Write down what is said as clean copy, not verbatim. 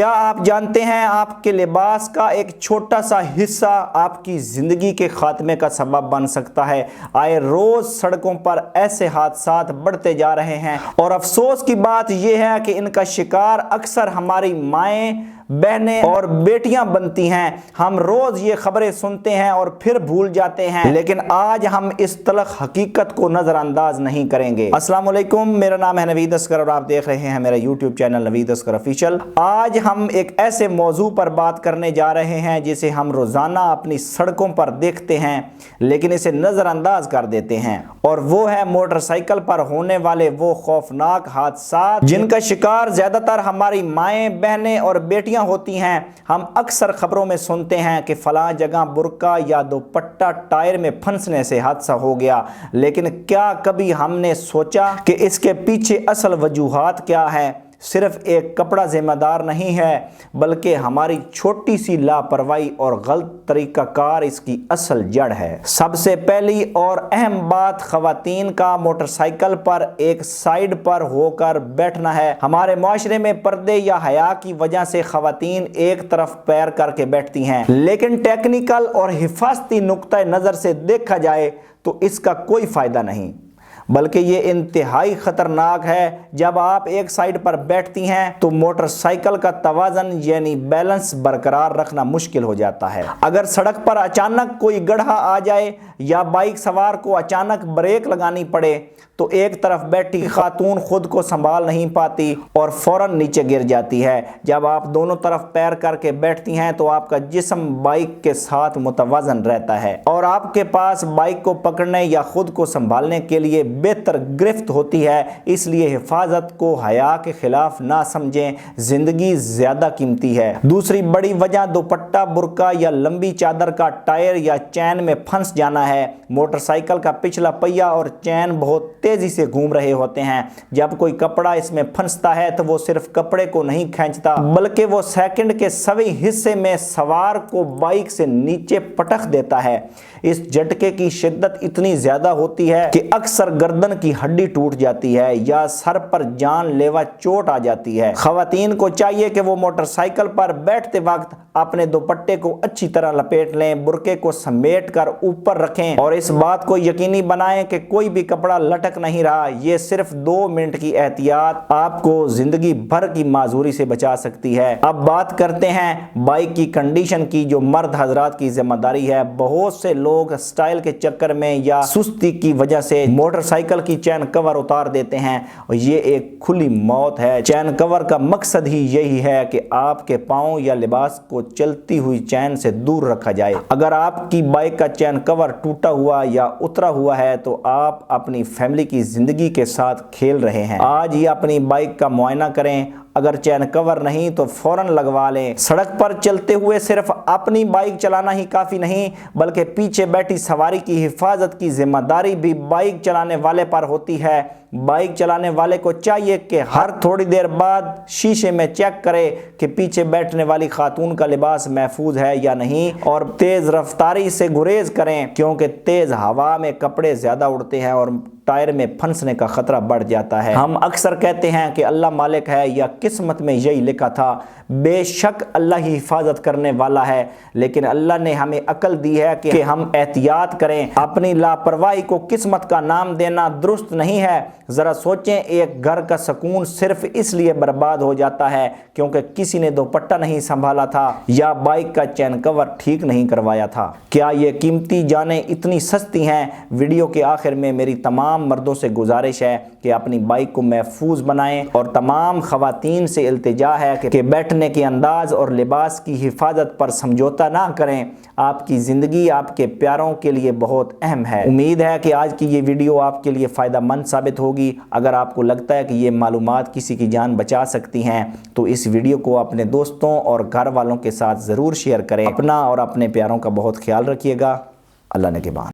کیا آپ جانتے ہیں آپ کے لباس کا ایک چھوٹا سا حصہ آپ کی زندگی کے خاتمے کا سبب بن سکتا ہے؟ آئے روز سڑکوں پر ایسے حادثات بڑھتے جا رہے ہیں اور افسوس کی بات یہ ہے کہ ان کا شکار اکثر ہماری مائیں، بہنیں اور بیٹیاں بنتی ہیں۔ ہم روز یہ خبریں سنتے ہیں اور پھر بھول جاتے ہیں، لیکن آج ہم اس تلخ حقیقت کو نظر انداز نہیں کریں گے۔ السلام علیکم، میرا نام ہے نوید اسکر اور آپ دیکھ رہے ہیں میرا یوٹیوب چینل نوید اسکر آفیشیل۔ آج ہم ایک ایسے موضوع پر بات کرنے جا رہے ہیں جسے ہم روزانہ اپنی سڑکوں پر دیکھتے ہیں لیکن اسے نظر انداز کر دیتے ہیں، اور وہ ہے موٹر سائیکل پر ہونے والے وہ خوفناک حادثات جن کا شکار زیادہ تر ہماری مائیں، بہنیں اور بیٹیاں ہوتی ہیں۔ ہم اکثر خبروں میں سنتے ہیں کہ فلاں جگہ برقع یا دوپٹہ ٹائر میں پھنسنے سے حادثہ ہو گیا، لیکن کیا کبھی ہم نے سوچا کہ اس کے پیچھے اصل وجوہات کیا ہے؟ صرف ایک کپڑا ذمہ دار نہیں ہے، بلکہ ہماری چھوٹی سی لاپرواہی اور غلط طریقہ کار اس کی اصل جڑ ہے۔ سب سے پہلی اور اہم بات خواتین کا موٹر سائیکل پر ایک سائیڈ پر ہو کر بیٹھنا ہے۔ ہمارے معاشرے میں پردے یا حیا کی وجہ سے خواتین ایک طرف پیر کر کے بیٹھتی ہیں، لیکن ٹیکنیکل اور حفاظتی نقطہ نظر سے دیکھا جائے تو اس کا کوئی فائدہ نہیں، بلکہ یہ انتہائی خطرناک ہے۔ جب آپ ایک سائیڈ پر بیٹھتی ہیں تو موٹر سائیکل کا توازن یعنی بیلنس برقرار رکھنا مشکل ہو جاتا ہے۔ اگر سڑک پر اچانک کوئی گڑھا آ جائے یا بائک سوار کو اچانک بریک لگانی پڑے تو ایک طرف بیٹھی خاتون خود کو سنبھال نہیں پاتی اور فوراً نیچے گر جاتی ہے۔ جب آپ دونوں طرف پیر کر کے بیٹھتی ہیں تو آپ کا جسم بائک کے ساتھ متوازن رہتا ہے اور آپ کے پاس بائک کو پکڑنے یا خود کو سنبھالنے کے لیے بہتر گرفت ہوتی ہے۔ اس لیے حفاظت کو حیا کے خلاف نہ سمجھیں، زندگی زیادہ قیمتی ہے۔ دوسری بڑی وجہ دوپٹہ، برقع یا لمبی چادر کا ٹائر یا چین میں پھنس جانا ہے۔ موٹر سائیکل کا پچھلا پہیہ اور چین بہت تیزی سے گھوم رہے ہوتے ہیں۔ جب کوئی کپڑا اس میں پھنستا ہے تو وہ صرف کپڑے کو نہیں کھینچتا، بلکہ وہ سیکنڈ کے سویں حصے میں سوار کو بائک سے نیچے پٹخ دیتا ہے۔ اس جھٹکے کی شدت اتنی زیادہ ہوتی ہے کہ اکثر گردن کی ہڈی ٹوٹ جاتی ہے یا سر پر جان لیوا چوٹ آ جاتی ہے۔ خواتین کو چاہیے کہ وہ موٹر سائیکل پر بیٹھتے وقت اپنے دوپٹے کو اچھی طرح لپیٹ لیں، برقعے کو سمیٹ کر اوپر رکھیں اور اس بات کو یقینی بنائیں کہ کوئی بھی کپڑا لٹک نہیں رہا۔ یہ صرف 2 منٹ کی احتیاط آپ کو زندگی بھر کی معذوری سے بچا سکتی ہے۔ اب بات کرتے ہیں بائک کی کنڈیشن کی، جو مرد حضرات کی ذمہ داری ہے۔ بہت سے لوگ سٹائل کے چکر میں یا سستی کی وجہ سے موٹر سائیکل کی چین کور اتار دیتے ہیں اور یہ ایک کھلی موت ہے۔ چین کور کا مقصد ہی یہی ہے کہ آپ کے پاؤں یا لباس کو چلتی ہوئی چین سے دور رکھا جائے۔ اگر آپ کی بائک کا چین کور ٹوٹا ہوا یا اترا ہوا ہے تو آپ اپنی فیملی کی زندگی کے ساتھ کھیل رہے ہیں۔ آج ہی اپنی بائک کا معائنہ کریں، اگر چین کور نہیں تو فوراً لگوا لیں۔ سڑک پر چلتے ہوئے صرف اپنی بائک چلانا ہی کافی نہیں، بلکہ پیچھے بیٹھی سواری کی حفاظت کی ذمہ داری بھی بائک چلانے والے پر ہوتی ہے۔ بائک چلانے والے کو چاہیے کہ ہر تھوڑی دیر بعد شیشے میں چیک کرے کہ پیچھے بیٹھنے والی خاتون کا لباس محفوظ ہے یا نہیں، اور تیز رفتاری سے گریز کریں کیونکہ تیز ہوا میں کپڑے زیادہ اڑتے ہیں اور ٹائر میں پھنسنے کا خطرہ بڑھ جاتا ہے۔ ہم اکثر کہتے ہیں کہ اللہ مالک ہے یا قسمت میں یہی لکھا تھا۔ بے شک اللہ ہی حفاظت کرنے والا ہے، لیکن اللہ نے ہمیں عقل دی ہے کہ ہم احتیاط کریں۔ اپنی لاپرواہی کو قسمت کا نام دینا درست نہیں ہے۔ ذرا سوچیں، ایک گھر کا سکون صرف اس لیے برباد ہو جاتا ہے کیونکہ کسی نے دوپٹہ نہیں سنبھالا تھا یا بائک کا چین کور ٹھیک نہیں کروایا تھا۔ کیا یہ قیمتی جانیں اتنی سستی ہیں؟ ویڈیو کے آخر میں میری تمام مردوں سے گزارش ہے کہ اپنی بائک کو محفوظ بنائیں اور تمام خواتین سے التجا ہے کہ بیٹھنے کے انداز اور لباس کی حفاظت پر سمجھوتا نہ کریں۔ آپ کی زندگی آپ کے پیاروں کے لیے بہت اہم ہے۔ امید ہے کہ آج کی یہ ویڈیو آپ کے لیے فائدہ مند ثابت ہوگی۔ اگر آپ کو لگتا ہے کہ یہ معلومات کسی کی جان بچا سکتی ہیں تو اس ویڈیو کو اپنے دوستوں اور گھر والوں کے ساتھ ضرور شیئر کریں۔ اپنا اور اپنے پیاروں کا بہت خیال رکھیے گا۔ اللہ نگہبان۔